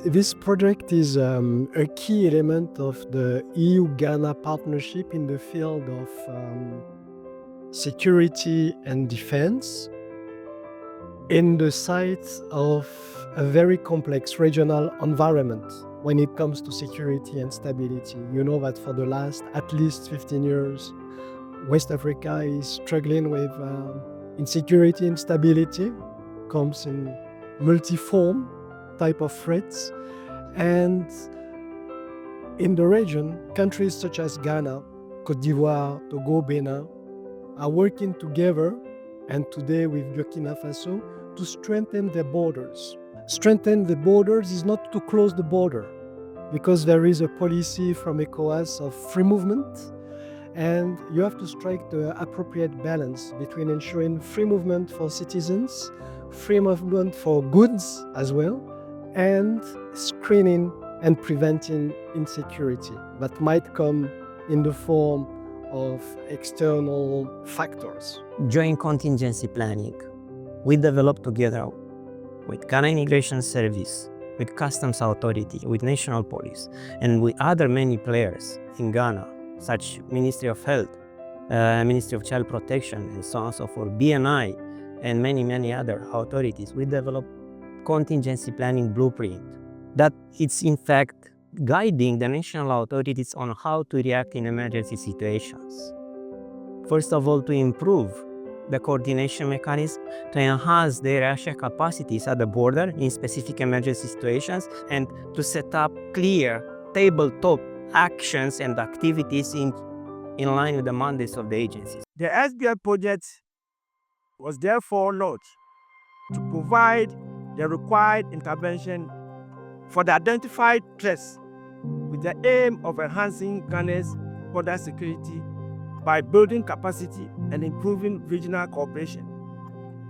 This project is a key element of the EU-Ghana partnership in the field of security and defense in the sight of a very complex regional environment when it comes to security and stability. You know that for the last at least 15 years, West Africa is struggling with insecurity and instability, comes in multi-form type of threats. And in the region, countries such as Ghana, Côte d'Ivoire, Togo, Benin are working together, and today with Burkina Faso, to strengthen their borders. Strengthen the borders is not to close the border, because there is a policy from ECOWAS of free movement, and you have to strike the appropriate balance between ensuring free movement for citizens, free movement for goods as well, and screening and preventing insecurity that might come in the form of external factors. During contingency planning, we developed together with Ghana Immigration Service, with Customs Authority, with National Police, and with other many players in Ghana, such Ministry of Health, Ministry of Child Protection, and so on and so forth, BNI, and many other authorities. We developed contingency planning blueprint that it's in fact guiding the national authorities on how to react in emergency situations. First of all, to improve the coordination mechanism, to enhance their reaction capacities at the border in specific emergency situations, and to set up clear tabletop actions and activities in line with the mandates of the agencies. The SBL project was therefore launched to provide the required intervention for the identified threats with the aim of enhancing Ghana's border security by building capacity and improving regional cooperation,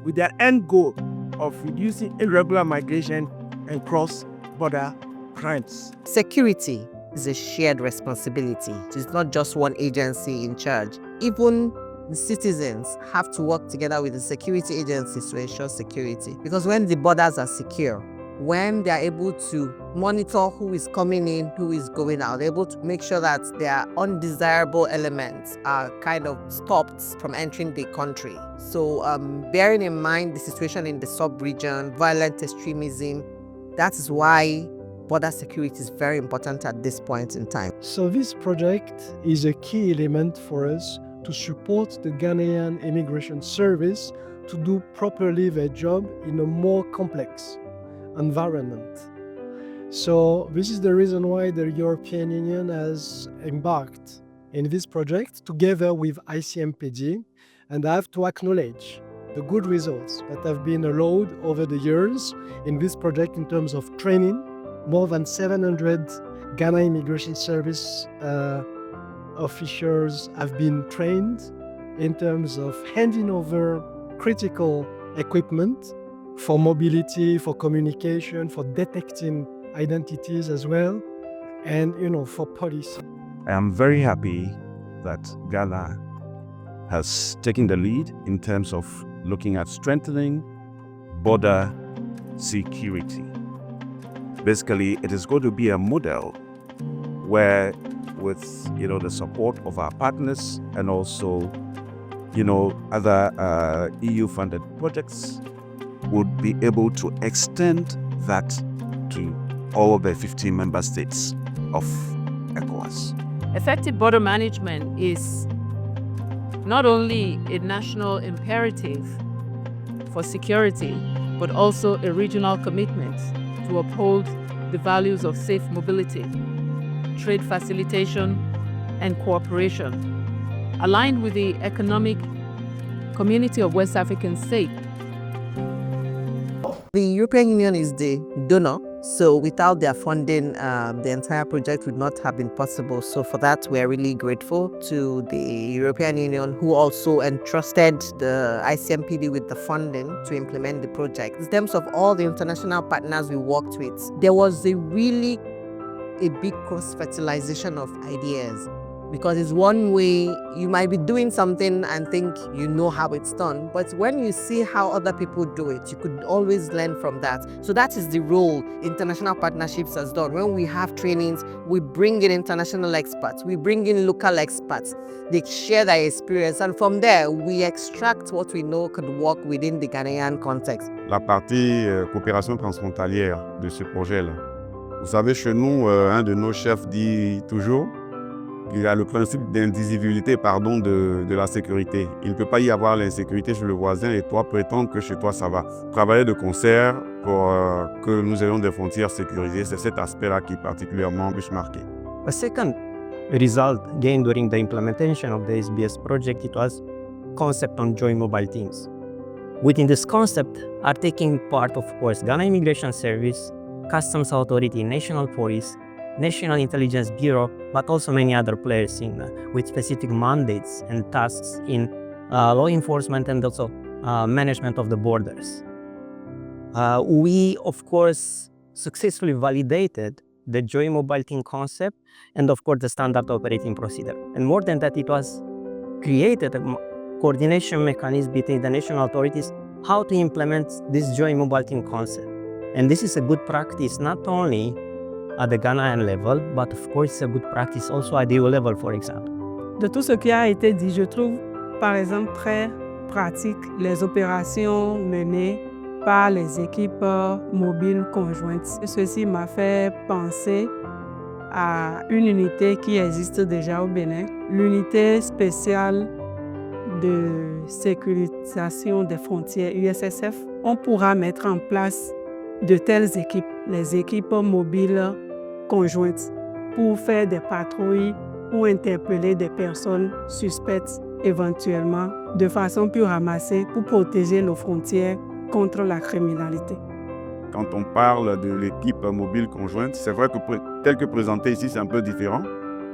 with the end goal of reducing irregular migration and cross-border crimes. Security is a shared responsibility. It's not just one agency in charge. Even the citizens have to work together with the security agencies to ensure security. Because when the borders are secure, when they are able to monitor who is coming in, who is going out, they're able to make sure that their undesirable elements are kind of stopped from entering the country. So bearing in mind the situation in the sub-region, violent extremism, that is why border security is very important at this point in time. So this project is a key element for us to support the Ghanaian Immigration Service to do properly their job in a more complex environment. So this is the reason why the European Union has embarked in this project together with ICMPD, and I have to acknowledge the good results that have been allowed over the years in this project in terms of training. More than 700 Ghana Immigration Service officials have been trained in terms of handing over critical equipment for mobility, for communication, for detecting identities as well, and for policy. I am very happy that Ghana has taken the lead in terms of looking at strengthening border security. Basically, it is going to be a model where, with the support of our partners and also other EU-funded projects, would be able to extend that to all the 15 member states of ECOWAS. Effective border management is not only a national imperative for security, but also a regional commitment to uphold the values of safe mobility, trade facilitation, and cooperation, aligned with the economic community of West African states. The European Union is the donor, so without their funding, the entire project would not have been possible. So for that, we're really grateful to the European Union, who also entrusted the ICMPD with the funding to implement the project. In terms of all the international partners we worked with, there was a big cross-fertilization of ideas. because it's one way. You might be doing something and think you know how it's done, but when you see how other people do it, you could always learn from that. So that is the role international partnerships has done. When we have trainings, we bring in international experts, we bring in local experts, they share their experience, and from there we extract what we know could work within the Ghanaian context. La partie coopération transfrontalière de ce projet-là. Vous savez, chez nous, un de nos chefs dit toujours qu'il y a le principe d'indivisibilité de la sécurité. Il ne peut pas y avoir l'insécurité chez le voisin et toi prétendre que chez toi ça va. Travailler de concert pour que nous ayons des frontières sécurisées, c'est cet aspect-là qui est particulièrement plus marqué. A second result gained during the implementation of the SBS project, it was concept on joint mobile teams. Within this concept are taking part, of course, Ghana Immigration Service, Customs Authority, National Police, National Intelligence Bureau, but also many other players with specific mandates and tasks in law enforcement and also management of the borders. We, of course, successfully validated the joint mobile team concept and, of course, the standard operating procedure. And more than that, it was created a coordination mechanism between the national authorities how to implement this joint mobile team concept. And this is a good practice not only at the Ghanaian level, but of course it's a good practice also at the EU level, for example. De tout ce qui a été dit, je trouve par exemple très pratique les opérations menées par les équipes mobiles conjointes. Ceci m'a fait penser à une unité qui existe déjà au Bénin, l'unité spéciale de sécurisation des frontières USSF. On pourra mettre en place de telles équipes, les équipes mobiles conjointes, pour faire des patrouilles, pour interpeller des personnes suspectes éventuellement, de façon plus ramassée pour protéger nos frontières contre la criminalité. Quand on parle de l'équipe mobile conjointe, c'est vrai que tel que présenté ici, c'est un peu différent.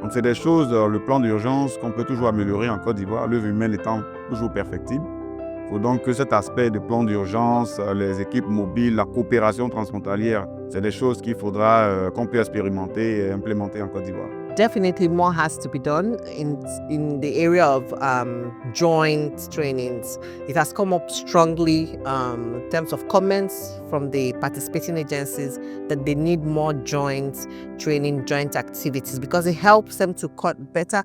Donc c'est des choses, le plan d'urgence qu'on peut toujours améliorer en Côte d'Ivoire, l'œuvre humaine étant toujours perfectible. Il faut donc que cet aspect de plan d'urgence, les équipes mobiles, la coopération transfrontalière, c'est des choses qu'il faudra qu'on peut expérimenter et implémenter en Côte d'Ivoire. Definitely more has to be done in the area of joint trainings. It has come up strongly in terms of comments from the participating agencies that they need more joint training, joint activities, because it helps them to better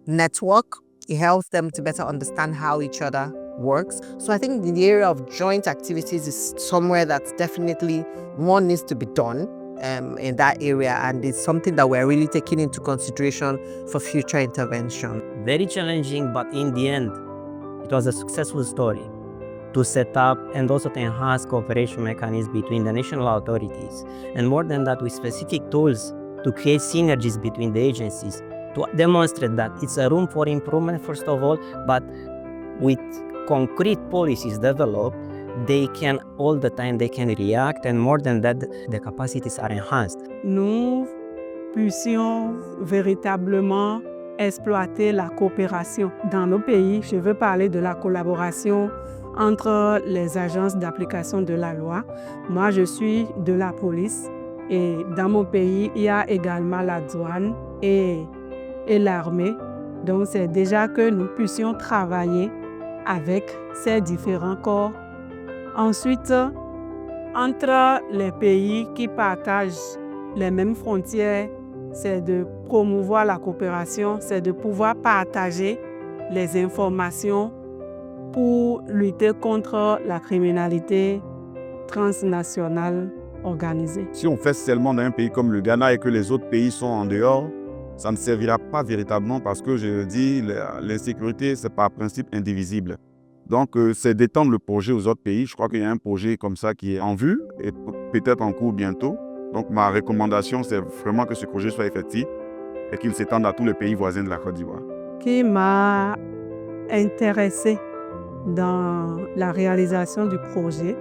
network. It helps them to better understand how each other works. So I think the area of joint activities is somewhere that's definitely more needs to be done in that area, and it's something that we're really taking into consideration for future intervention. Very challenging, but in the end, it was a successful story to set up and also to enhance cooperation mechanisms between the national authorities. And more than that, with specific tools to create synergies between the agencies, to demonstrate that it's a room for improvement, first of all, but with concrete policies developed, they can all the time, they can react, and more than that, the capacities are enhanced. Nous puissions véritablement exploiter la coopération dans nos pays. Je veux parler de la collaboration entre les agences d'application de la loi. Moi, je suis de la police et dans mon pays, il y a également la douane et l'armée. Donc, c'est déjà que nous puissions travailler avec ces différents corps. Ensuite, entre les pays qui partagent les mêmes frontières, c'est de promouvoir la coopération, c'est de pouvoir partager les informations pour lutter contre la criminalité transnationale organisée. Si on fait seulement dans un pays comme le Ghana et que les autres pays sont en dehors, ça ne servira pas véritablement parce que, je le dis, l'insécurité, c'est par principe indivisible. Donc, c'est d'étendre le projet aux autres pays. Je crois qu'il y a un projet comme ça qui est en vue et peut-être en cours bientôt. Donc, ma recommandation, c'est vraiment que ce projet soit effectif et qu'il s'étende à tous les pays voisins de la Côte d'Ivoire. Qui m'a intéressée dans la réalisation du projet,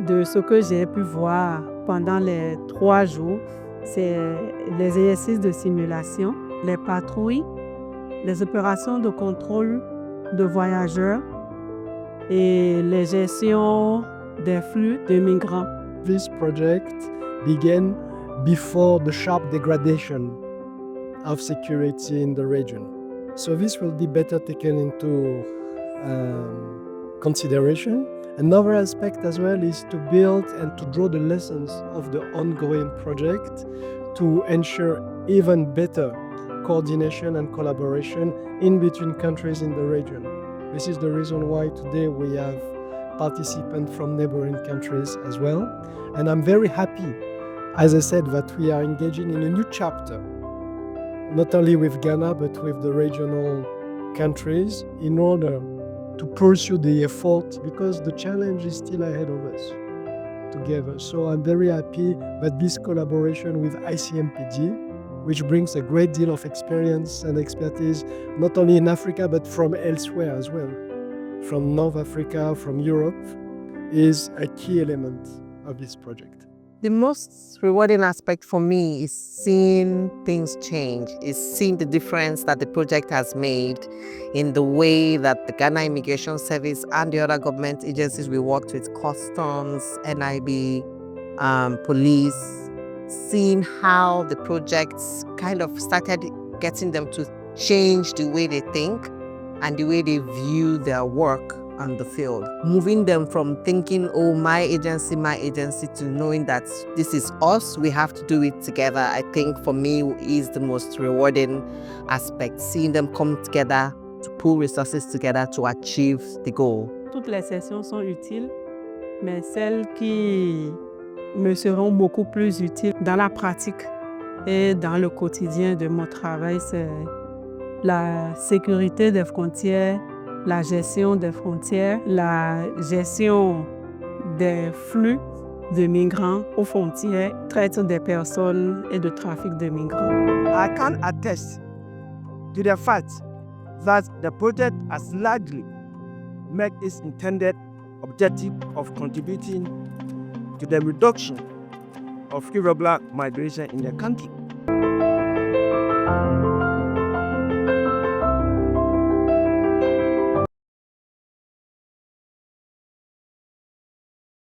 de ce que j'ai pu voir pendant les 3 jours, c'est les exercices de simulation, les patrouilles, les opérations de contrôle de voyageurs et les gestions des flux de migrants. This project began before the sharp degradation of security in the region. So this will be better taken into consideration. Another aspect as well is to build and to draw the lessons of the ongoing project to ensure even better coordination and collaboration in between countries in the region. This is the reason why today we have participants from neighboring countries as well. And I'm very happy, as I said, that we are engaging in a new chapter, not only with Ghana, but with the regional countries in order to pursue the effort, because the challenge is still ahead of us together. So I'm very happy that this collaboration with ICMPD, which brings a great deal of experience and expertise, not only in Africa, but from elsewhere as well, from North Africa, from Europe, is a key element of this project. The most rewarding aspect for me is seeing things change, is seeing the difference that the project has made in the way that the Ghana Immigration Service and the other government agencies we worked with, customs, NIB, police, seeing how the projects kind of started getting them to change the way they think and the way they view their work on the field. Moving them from thinking, oh, my agency, to knowing that this is us, we have to do it together, I think for me is the most rewarding aspect, seeing them come together to pull resources together to achieve the goal. Toutes les sessions sont utiles, mais celles qui me seront beaucoup plus utiles dans la pratique et dans le quotidien de mon travail, c'est la sécurité des frontières, la gestion des frontières, la gestion des flux de migrants aux frontières, traite des personnes et de trafic de migrants. I can attest to the fact that the project has largely met its intended objective of contributing to the reduction of irregular migration in the country.